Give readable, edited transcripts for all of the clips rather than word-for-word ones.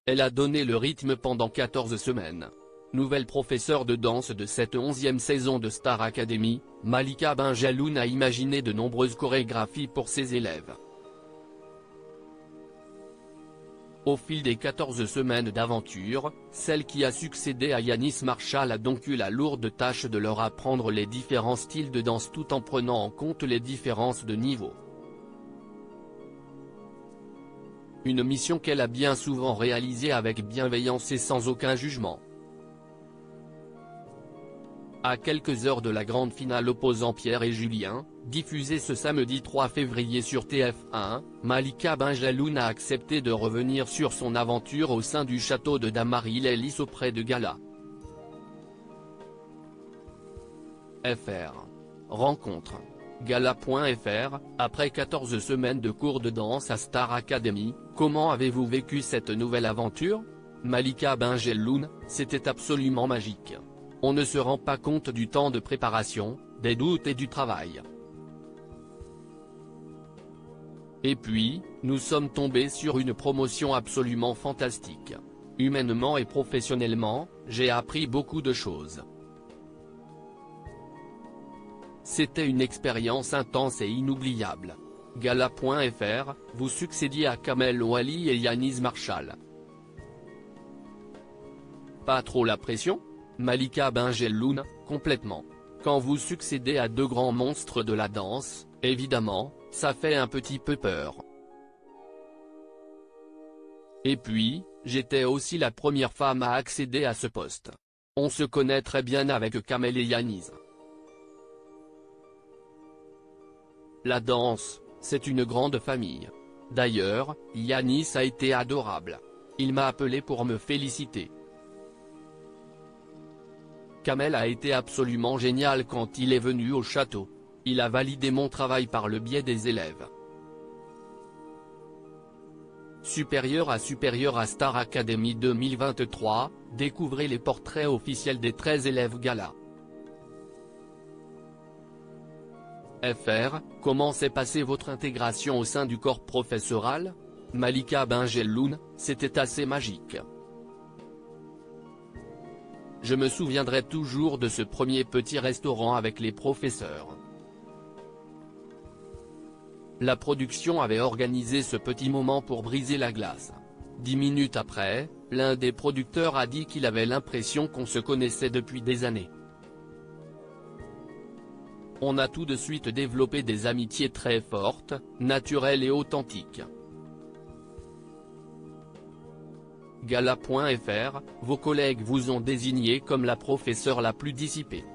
Elle a donné le rythme pendant 14 semaines. Nouvelle professeure de danse de cette 11e saison de Star Academy, Malika Benjeloun a imaginé de nombreuses chorégraphies pour ses élèves. Au fil des 14 semaines d'aventure, celle qui a succédé à Yanis Marshall a donc eu la lourde tâche de leur apprendre les différents styles de danse tout en prenant en compte les différences de niveau. Une mission qu'elle a bien souvent réalisée avec bienveillance et sans aucun jugement. À quelques heures de la grande finale opposant Pierre et Julien, diffusée ce samedi 3 février sur TF1, Malika Benjeloun a accepté de revenir sur son aventure au sein du château de Damary-les-Lys auprès de Gala. FR. Rencontre. Gala.fr, après 14 semaines de cours de danse à Star Academy, comment avez-vous vécu cette nouvelle aventure? Malika Benjeloun, c'était absolument magique. On ne se rend pas compte du temps de préparation, des doutes et du travail. Et puis, nous sommes tombés sur une promotion absolument fantastique. Humainement et professionnellement, j'ai appris beaucoup de choses. C'était une expérience intense et inoubliable. Gala.fr, vous succédiez à Kamel Ouali et Yanis Marshall. Pas trop la pression? Malika Benjeloun, complètement. Quand vous succédez à deux grands monstres de la danse, évidemment, ça fait un petit peu peur. Et puis, j'étais aussi la première femme à accéder à ce poste. On se connaît très bien avec Kamel et Yanis. La danse, c'est une grande famille. D'ailleurs, Yanis a été adorable. Il m'a appelé pour me féliciter. Kamel a été absolument génial quand il est venu au château. Il a validé mon travail par le biais des élèves. Supérieur à Star Academy 2023, découvrez les portraits officiels des 13 élèves Gala. FR, comment s'est passée votre intégration au sein du corps professoral? Malika Benjeloun, c'était assez magique. Je me souviendrai toujours de ce premier petit restaurant avec les professeurs. La production avait organisé ce petit moment pour briser la glace. 10 minutes après, l'un des producteurs a dit qu'il avait l'impression qu'on se connaissait depuis des années. On a tout de suite développé des amitiés très fortes, naturelles et authentiques. Gala.fr, vos collègues vous ont désigné comme la professeure la plus dissipée.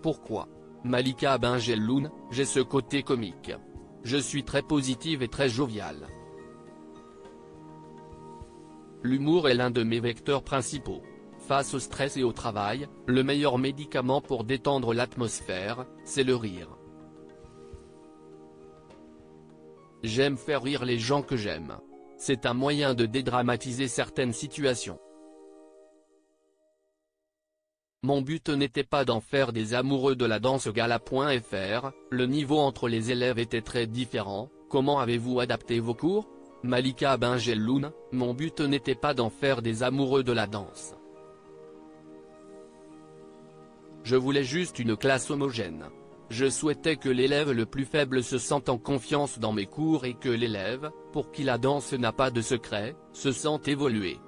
Pourquoi? Malika Benjeloun, j'ai ce côté comique. Je suis très positive et très joviale. L'humour est l'un de mes vecteurs principaux. Face au stress et au travail, le meilleur médicament pour détendre l'atmosphère, c'est le rire. J'aime faire rire les gens que j'aime. C'est un moyen de dédramatiser certaines situations. Mon but n'était pas d'en faire des amoureux de la danse. Gala.fr, le niveau entre les élèves était très différent, comment avez-vous adapté vos cours? Malika Benjeloun, mon but n'était pas d'en faire des amoureux de la danse. Je voulais juste une classe homogène. Je souhaitais que l'élève le plus faible se sente en confiance dans mes cours et que l'élève, pour qui la danse n'a pas de secret, se sente évoluer.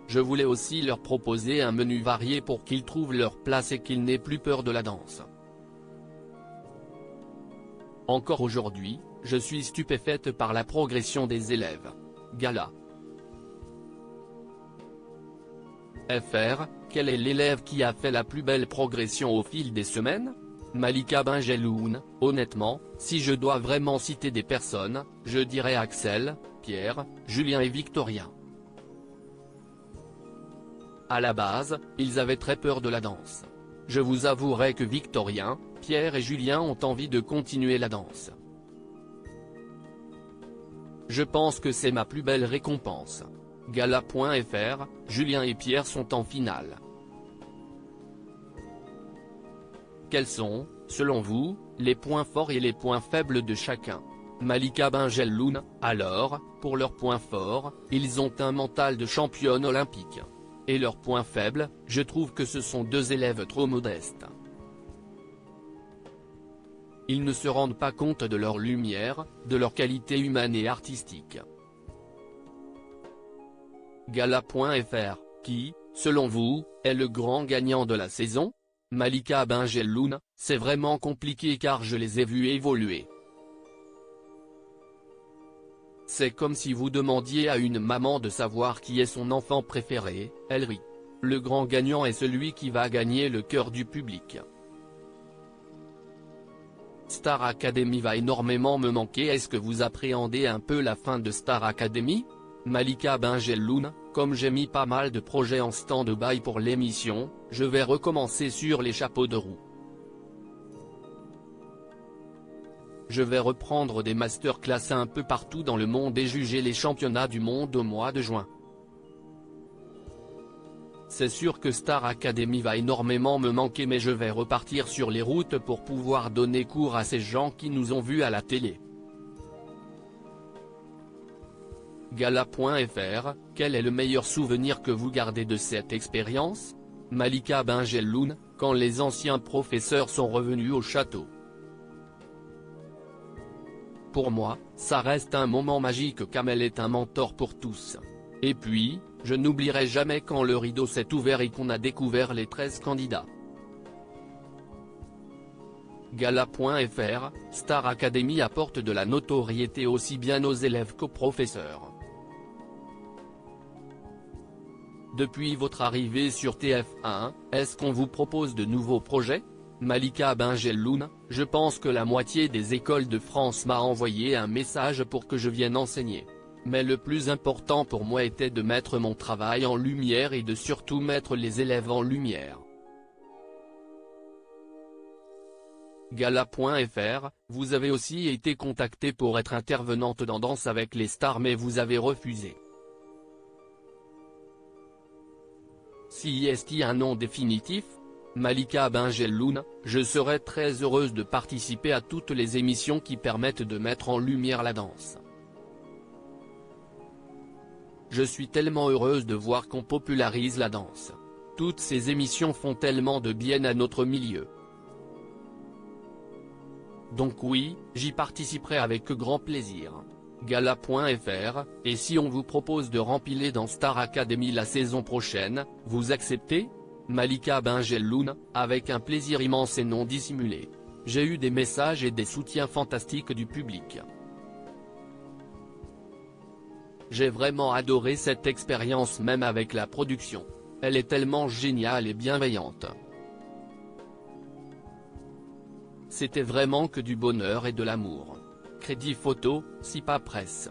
Je voulais aussi leur proposer un menu varié pour qu'ils trouvent leur place et qu'ils n'aient plus peur de la danse. Encore aujourd'hui, je suis stupéfaite par la progression des élèves. Gala. FR, quel est l'élève qui a fait la plus belle progression au fil des semaines? Malika Benjeloun, honnêtement, si je dois vraiment citer des personnes, je dirais Axel, Pierre, Julien et Victorien. À la base, ils avaient très peur de la danse. Je vous avouerai que Victorien, Pierre et Julien ont envie de continuer la danse. Je pense que c'est ma plus belle récompense. Gala.fr, Julien et Pierre sont en finale. Quels sont, selon vous, les points forts et les points faibles de chacun? Malika Benjelloun. Alors, pour leur point fort, ils ont un mental de championne olympique. Et leur point faible, je trouve que ce sont deux élèves trop modestes. Ils ne se rendent pas compte de leur lumière, de leur qualité humaine et artistique. Gala.fr, qui, selon vous, est le grand gagnant de la saison? Malika Benjelloun. C'est vraiment compliqué car je les ai vus évoluer. C'est comme si vous demandiez à une maman de savoir qui est son enfant préféré, elle rit. Le grand gagnant est celui qui va gagner le cœur du public. Star Academy va énormément me manquer. Est-ce que vous appréhendez un peu la fin de Star Academy? Malika Benjelloun. Comme j'ai mis pas mal de projets en stand-by pour l'émission, je vais recommencer sur les chapeaux de roue. Je vais reprendre des masterclass un peu partout dans le monde et juger les championnats du monde au mois de juin. C'est sûr que Star Academy va énormément me manquer, mais je vais repartir sur les routes pour pouvoir donner cours à ces gens qui nous ont vus à la télé. Gala.fr, quel est le meilleur souvenir que vous gardez de cette expérience? Malika Benjelloun. Quand les anciens professeurs sont revenus au château. Pour moi, ça reste un moment magique car elle est un mentor pour tous. Et puis, je n'oublierai jamais quand le rideau s'est ouvert et qu'on a découvert les 13 candidats. Gala.fr, Star Academy apporte de la notoriété aussi bien aux élèves qu'aux professeurs. Depuis votre arrivée sur TF1, est-ce qu'on vous propose de nouveaux projets? Malika Benjelloun. Je pense que la moitié des écoles de France m'a envoyé un message pour que je vienne enseigner. Mais le plus important pour moi était de mettre mon travail en lumière et de surtout mettre les élèves en lumière. Gala.fr, vous avez aussi été contactée pour être intervenante dans Danse avec les stars mais vous avez refusé. Si est-il un nom définitif? Malika Benjelloun. Je serais très heureuse de participer à toutes les émissions qui permettent de mettre en lumière la danse. Je suis tellement heureuse de voir qu'on popularise la danse. Toutes ces émissions font tellement de bien à notre milieu. Donc oui, j'y participerai avec grand plaisir. Gala.fr, et si on vous propose de rempiler dans Star Academy la saison prochaine, vous acceptez? Malika Benjelloun, avec un plaisir immense et non dissimulé. J'ai eu des messages et des soutiens fantastiques du public. J'ai vraiment adoré cette expérience même avec la production. Elle est tellement géniale et bienveillante. C'était vraiment que du bonheur et de l'amour. Crédit photo, Sipa Presse.